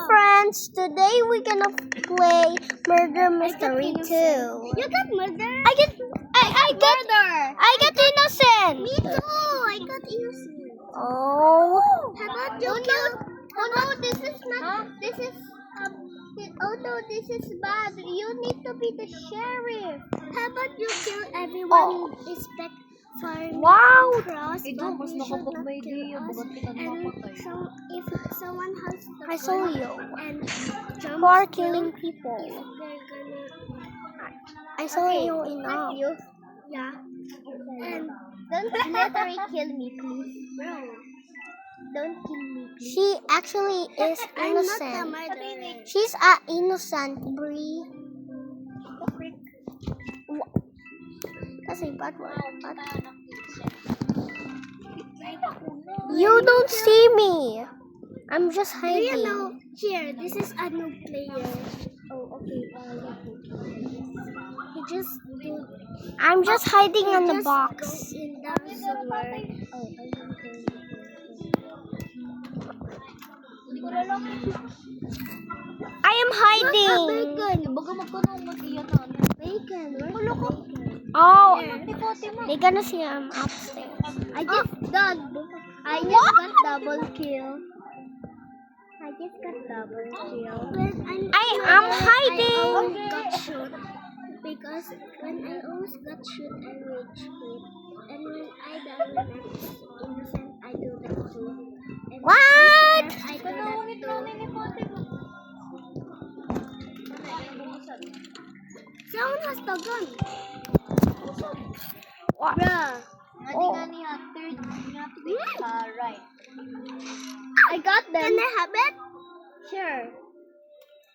friends, today we're gonna play Murder Mystery 2. You got murder? I get innocent. Me too. I got innocent. Oh. How about you kill? Oh no, this is not. This is oh no, this is bad. You need to be the sheriff. How about you kill everyone respect farm Wow. cross? Ito, mas but you should not nakapag-may kill day. us. Ba't kita And napatay? so if someone has the I saw gun you. and jump For killing people. they're gonna I saw you enough. you. Yeah. And don't literally kill me, please. Bro. Don't kill me, please. She actually is I'm not the innocent. murderer. She's a innocent, Bree. That's a bad word. You don't see me. I'm just Do you hiding. know? Here, this is a new player. Oh, okay. He just do. I'm just hiding He on the just box. goes in the sewer. Oh, I am hiding. bacon. Baga magkanong mag-iyan na. Bacon. Where's the bacon? Oh, they're gonna see I'm upstairs. I just got double kill. I just got double kill. I am hiding. I almost got shot because when I almost got shot, I rage quit. And when I die, when I'm innocent, I do that too. And What? I do that too. Someone has the gun. What? Bruh. Oh. Right. I got them. Can I have it? Sure.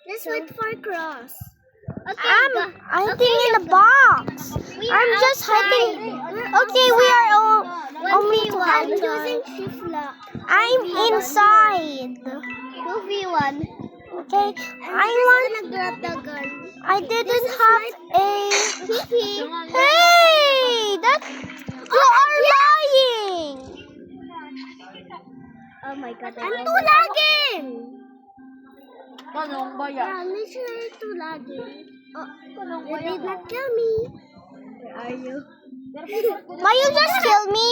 Let's wait for cross. Okay, I'm hiding in the box. I'm just hiding. Okay, we are only two. I'm using shift lock. I'm inside. 2v1. Okay, I'm gonna grab the gun. I didn't have a. Kiki. Hey, you are lying. Oh my god. I'm too lagging. Kanong baya? Yeah, literally too lagging. Oh, you did not kill me. Where are you? Why you just kill me?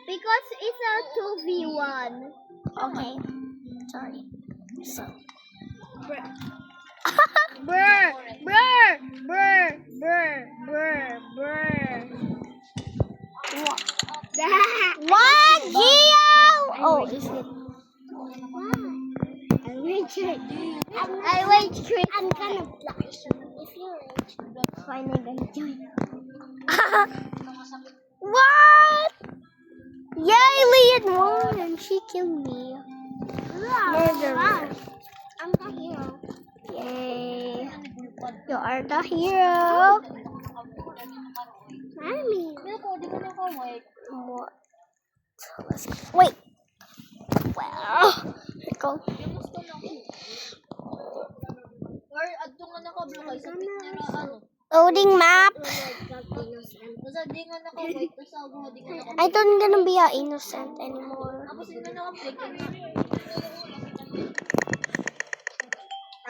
Because it's a 2v1. Okay, sorry. So. Brr, brr, brr, brr, brr, brr. What, Gio? Oh, is it? I rage quit. I'm gonna flash. If you rage, fine, I'm gonna join. What? Yay, Leon won. She killed me. Murderer. I'm the hero. Yay. You are the hero. Mommy. What? Let's go. Wait. Well, let's go. Or adto nga naka-block sa ano. Loading map. Basta di nga naka-white tapos ako di nga naka. I don't gonna be a innocent anymore. Tapos hindi na naka-click.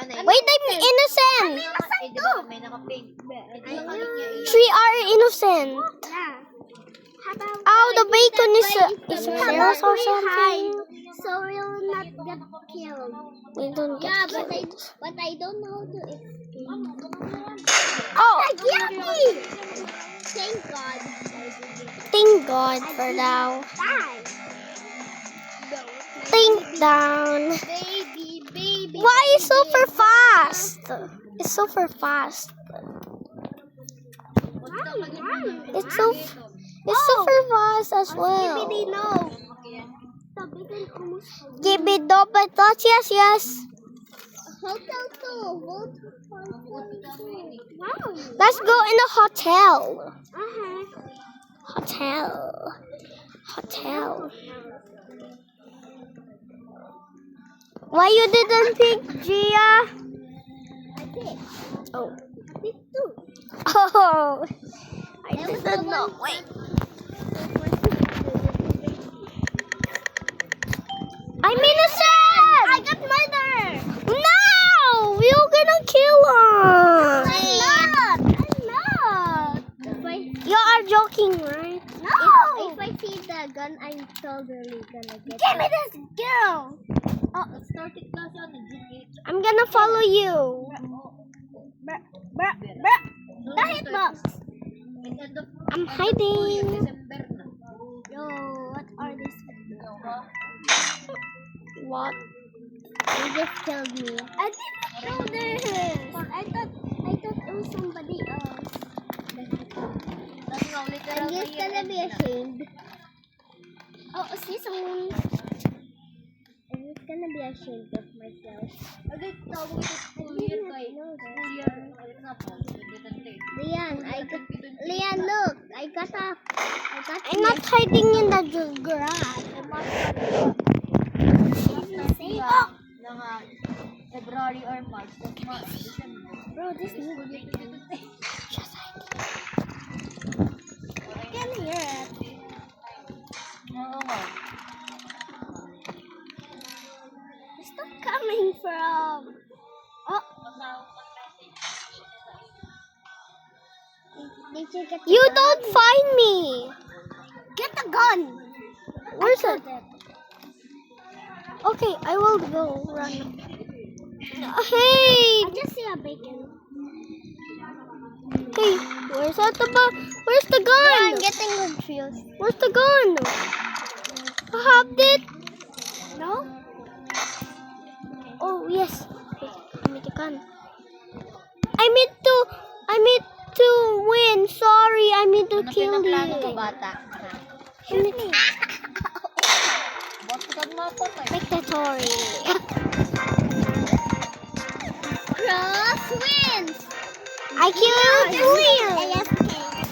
Wait, I'm innocent. Eh, di ba may naka-pink? Ito yung kalik niya. We are innocent. Yeah. How about Oh, the bacon is false or something. so we'll not get killed? We don't get Yeah, killed. but I don't know how to escape. Oh, Yucky! Thank God. thank God for now. Die. Think down. Baby. Why is super fast? It's super fast. It's super fast as well. no. Give it up, but yes. Hotel 2. Wow. Let's go in a hotel. Uh-huh. Hotel. Why you didn't pick Gia? I picked. Oh. I picked 2. Oh. I didn't know. Wait. I'm innocent! I got murdered! totally gonna get. Give me this girl. Oh, started class on the GK. I'm gonna follow you. The hitbox. I'm hiding. December na. Yo, what are these? What? They just killed me. I didn't know this. I thought it was somebody else. Tapos nga, literal I'm just na gonna year be end na. ashamed. Oh, see someone. I'm just gonna be ashamed of myself. Agad tawag ito school year kay school year, example, 2010. Leon, look, I got I'm not hiding in the grass. Oh! Mga February or March, tapos March, December. Bro, this is School year 2010. can hear it. Oo nga. Stop coming from. Oh, did you get the You gun? don't find me. Get the gun. Where's I it? killed Okay, I will go run. Hey, I just see a bacon. hey, where's that where's the gun? I'm getting confused. Where's the gun? I have it. No? Oh yes. Hey, I made the gun. I meant to win. Sorry, I meant to Ano kill pinaplano ko, you. bata? Shoot me. Bakit ka mapatay? Victory. Cross wins. I killed you. AFK.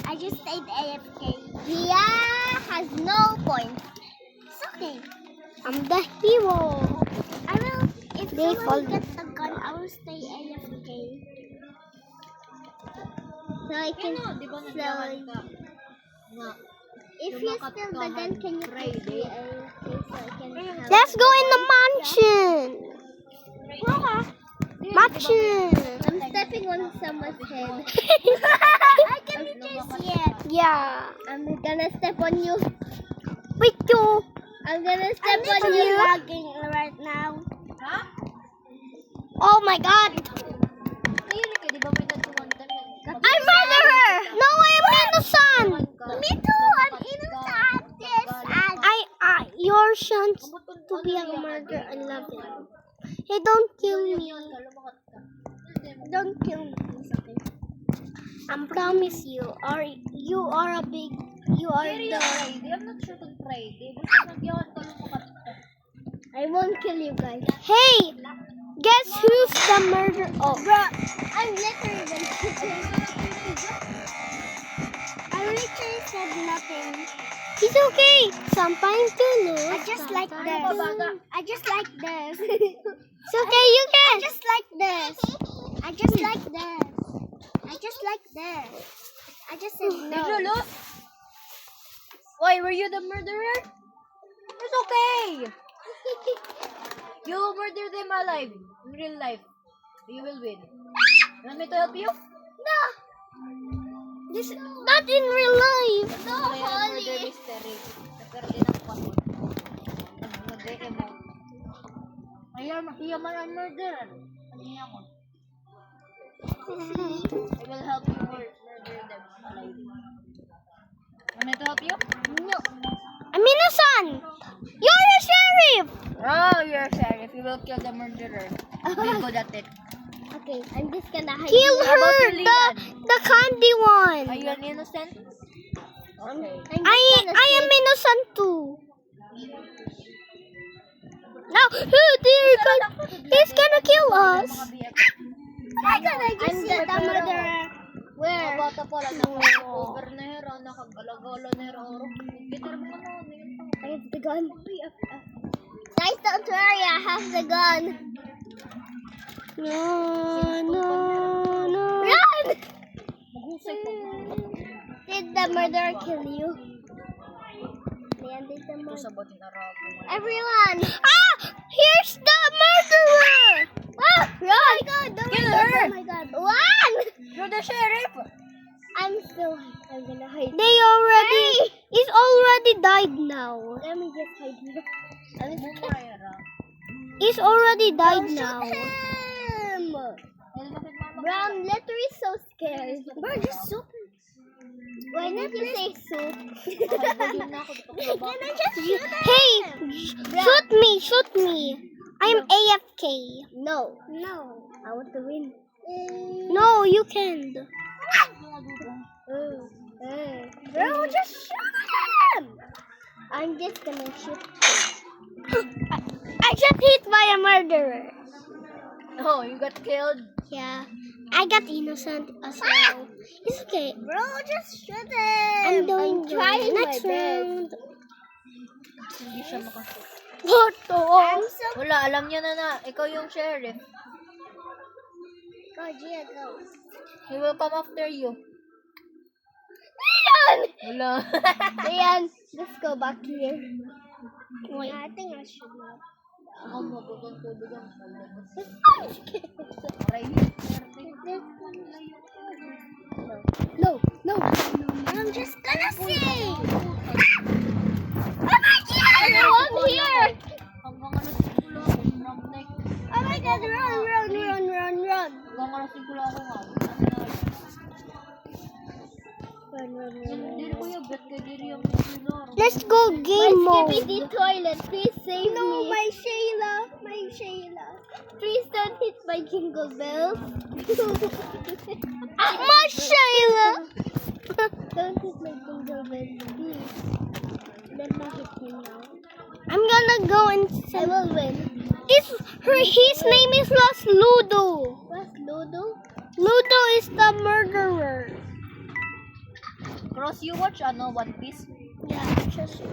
I just stayed AFK. Dia has no points. It's okay. I'm the hero. I will. If They someone fall- gets the gun, I will stay AFK. So I can. Ano, di ba naglawan ka? Nga. If you steal the gun, can you Friday. put me AFK so I can help? Let's go in the mansion. Mansion. I'm stepping on someone's head. I can just yet. Yeah. I'm gonna step on you. Wait, you. I'm gonna step on on you. you. Lagging right now. Ha? Oh my God. Ayun ka, di ba may nagtuwan ka na? I'm murderer. No, I'm innocent. Me too. I'm innocent. This Your chance to be a murderer. I love it. Hey, don't kill me. don't kill me. It's okay. I promise you. You are a big. You are Pero yung the. Friday, I'm not sure kung Friday. Basta nagyawan ka lumakat ka. I won't kill you guys. Hey, guess who's the murderer? Oh, I'm literally the I literally said nothing. it's okay. Sometimes to lose. I just like this. I just like this. It's okay. You I can. just like this. I just like this. I just like this. I just said no. Lolo? Why, were you the murderer? It's okay. You murder them alive. In real life. You will win. You want me to help you? No. This not in real life. No, Kaya Holly. murder mystery. Naperde ng pasok. Nag-emote. Hiya man ang murderer. Hiya mo. I will help you murder them alive. Want me to help you? No. I'm innocent. You're a sheriff. Oh, you're a sheriff. You will kill the murderer. Be good at it. Okay, I'm just gonna hide. Kill How about her. you, Leon? The candy one. Are you an innocent? Okay. I am innocent too. Now, he's gonna kill us. Oh my God, I just see the murderer. Where? Mga bata pala, naka-cover na hero, nakagalagala na hero. Gitar mo na, I have the gun. Guys, don't worry, I have the gun. No, no. Run! maghusay pa mo. Did the murderer kill you? Leon, did the Ito murderer? sa batin arago. Everyone! Ah! Here's the murderer! Ah! Run! Oh my God! Kill her! Oh my God! Run! You're the sheriff! I'm gonna hide. They already. It's already died now. Let me just hide here. He's already died now. Him! Brown letter is so scared. Bro, just soup. Why not you say soup? Can I just shoot him? Hey, shoot me. I'm AFK. No. I want to win. No, you can't. Bro, just shoot him! I'm just gonna shoot. I just hit by a murderer. Oh, you got killed. Yeah, I got innocent as well. It's okay. Bro, just shoot him! I'm doing trying good. Next my best. round. Hindi siya maka... What the? I'm so... Wala, alam niya na ikaw yung sheriff. Go, Gia, go. He will come after you. Leon! Wala. Leon, let's go back here. Wait. I think I should not. Ako mo, tutong-tulog ang aray. No. I'm just gonna sing. Oh my God! I'm here. Hanggang alas 5 lang ako, drumstick. Oh my God! Run! Hanggang alas 5 lang ako nga. Dili ko yung bet kay Diri ang Pilar. Let's go game My mode. Skippy toilet, please save me. No, my Shayla. Please don't hit my jingle bells. My Shayla. Don't hit my jingle bells, please. Let me hit him now. I'm gonna go and I will win. His name is Lost Ludo. What's Ludo? Ludo is the murderer. Cross, you watch One Piece? Yeah, just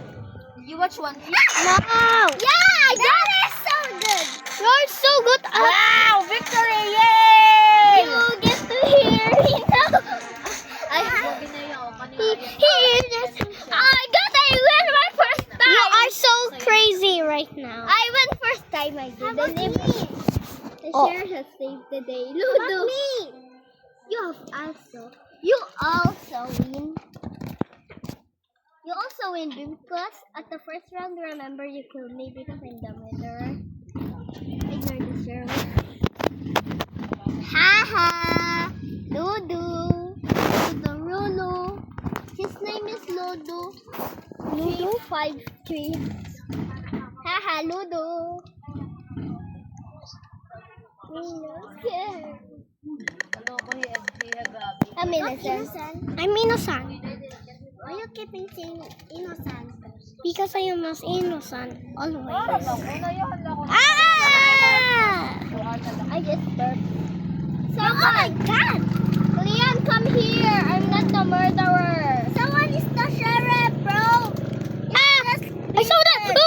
You watch One Piece? no. Yeah, that is so good. You're so good. Wow! Victory! Yay! You get to hear me now. Grabe na yun. I win my first time. You are so crazy right now. I won first time. I did. The Oh. share has saved the day. Ludo. Me. You also win. You also win because at the first round, remember you killed me because I'm the murderer. Ignore the share. Haha. Ludo. Ludo. His name is Ludo. 353. Haha, Ludo. Ano ko yung gabi? I'm innocent. I'm innocent Why you keeping saying innocent? because I am as innocent always. Ako na yun. Ako na. Ah! I just burped. Oh my God! Leon, come here. I'm not the murderer. Someone is the sheriff, bro. I saw that.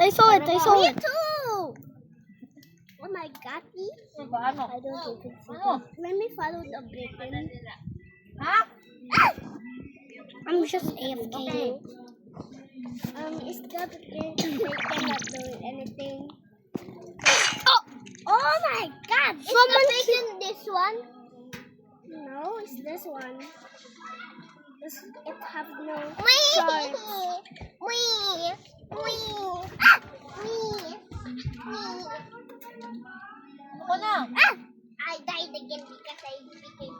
I saw it. Me too. Oh my God. Paano? I don't think it's Ano? Let me follow the button. Ha? I'm just AFK. Okay. It's the button. They cannot do anything. Oh! Oh my God! Is Someone the bacon this one? No, it's this one. It have no shards. Ako na. I died again because I became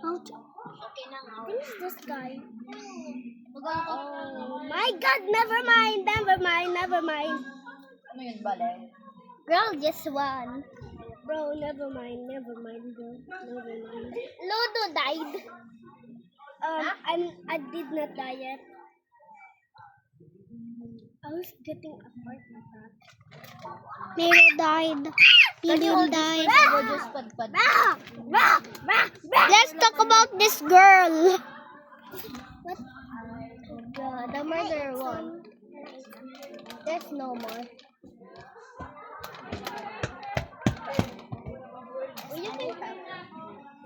Okay na nga. Who's this guy? Magano ka? Oh my God! Never mind. Ano yun, balew? Girl just won. Bro, never mind, bro. Ludo died. I did not die yet. I was getting a heart attack. Miro died. Lilian died. Go just padpad. Let's talk about this girl. What? The murderer won. There's no more. Will you think that?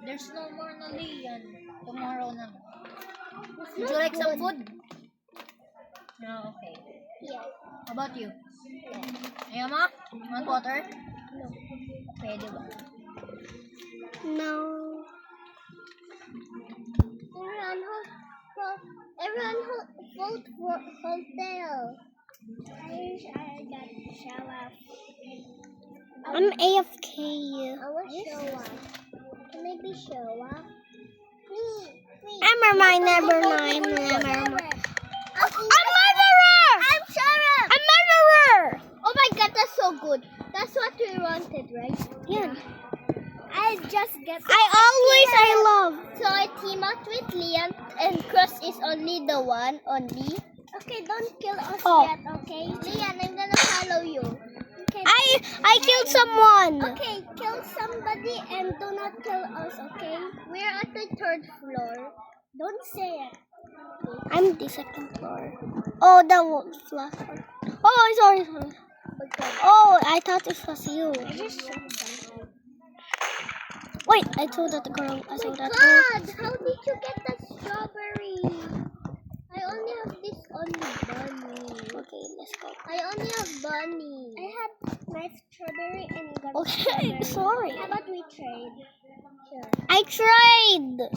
There's no more na Lian. Tomorrow na. It's Would not you like some good. food? No, okay. Yes. How about you? Ayaw mo? You want water? No. Pwede ba? No. vote for hotel. I wish I got to show up. I'm AFK. I will show up. Can I be show up? Please. Never mind, never mind, never mind. I'm murderer! I'm Sheriff! I'm murderer! Oh my god, that's so good. That's what we wanted, right? Yeah. I just get. I love. So I team up with Leon, and Cross is only the one, only. Okay, don't kill us Oh. yet, okay? Leon, I'm gonna follow you. Okay. I killed someone. Okay, kill somebody and do not kill us, okay? We're at the 3rd floor. Don't say it. I'm the 2nd floor. Oh, that was last one. Oh, sorry. Okay. Oh, I thought it was you. I just shot someone. Wait, I saw that girl. I saw that girl. God, how did you get that strawberry? I only have this only bunny. Okay, let's go. I only have bunny. I have my strawberry and you got Okay, strawberry. sorry. How about we trade? Sure. I tried.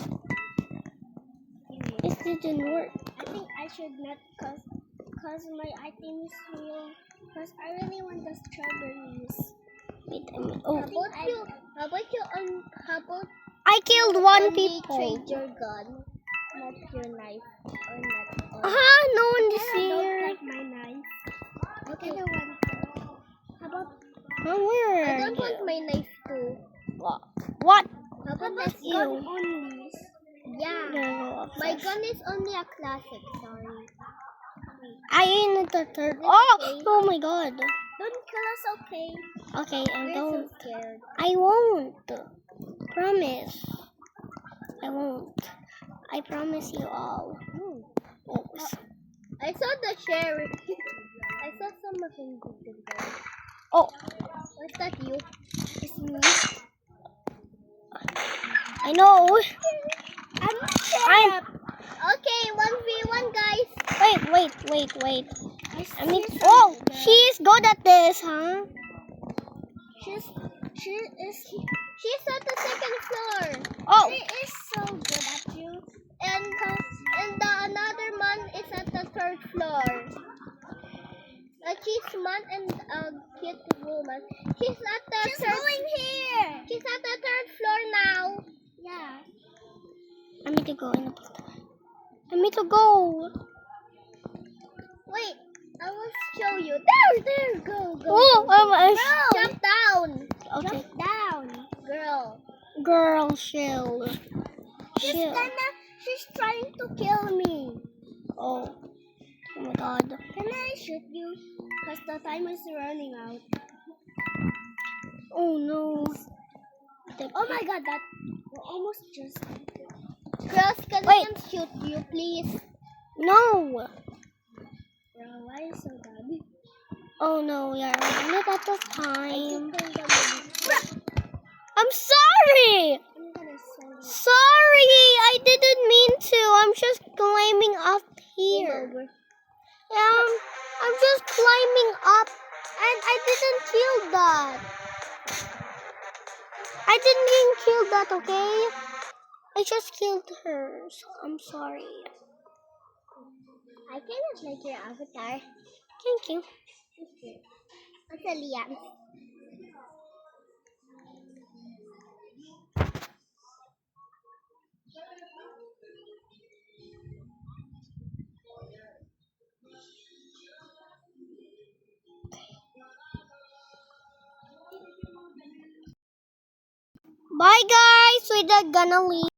It didn't work. I think I should not cause my item is real. Cause I really want the strawberries. Wait a minute. Oh, How about I killed one only people. trade your gun, not your knife or not. No one is I don't here. like my knife. Okay. I don't want. How about Oh, where I are don't want you? my knife too. What? How about That's this you. gun only? Yeah. No, My gun is only a classic, sorry. I in the 3rd. Is it Oh, okay? oh my god. Don't kill us, okay? Okay, I We're don't. so scared. I won't. Promise. I won't. I promise you all. Oh, I saw the sheriff. I saw some of them go to there. oh, Was that you? it's me. I know. I'm. Okay, 1v1 guys. Wait. I mean, oh, she's good at this, huh? She's at the 2nd floor. Oh, She is so good at you. And the another man is at the 3rd floor. A cheese man and a cute woman. She's at the going here. She's at the 3rd floor now. Yeah. I need to go in the I need to go. Wait, I will show you. There, go. Oh, Girl, jump down. okay. Jump down, girl. Girl, chill. Chill. She's trying to kill me. Oh my god. Can I shoot you? Because the time is running out. Oh no. Oh my god, that almost just. Girls, can Wait. I shoot you, please? No. Girl, why are you so bad? Oh no, we are running out of time. I'm I'm sorry. gonna sell you. Sorry, I didn't mean to. I'm just climbing up here. Over. I'm just climbing up, and I didn't kill that. I didn't even kill that, okay? I just killed her, so I'm sorry. I cannot like your avatar. Thank you. What's a Liam? Bye, guys. We're gonna leave.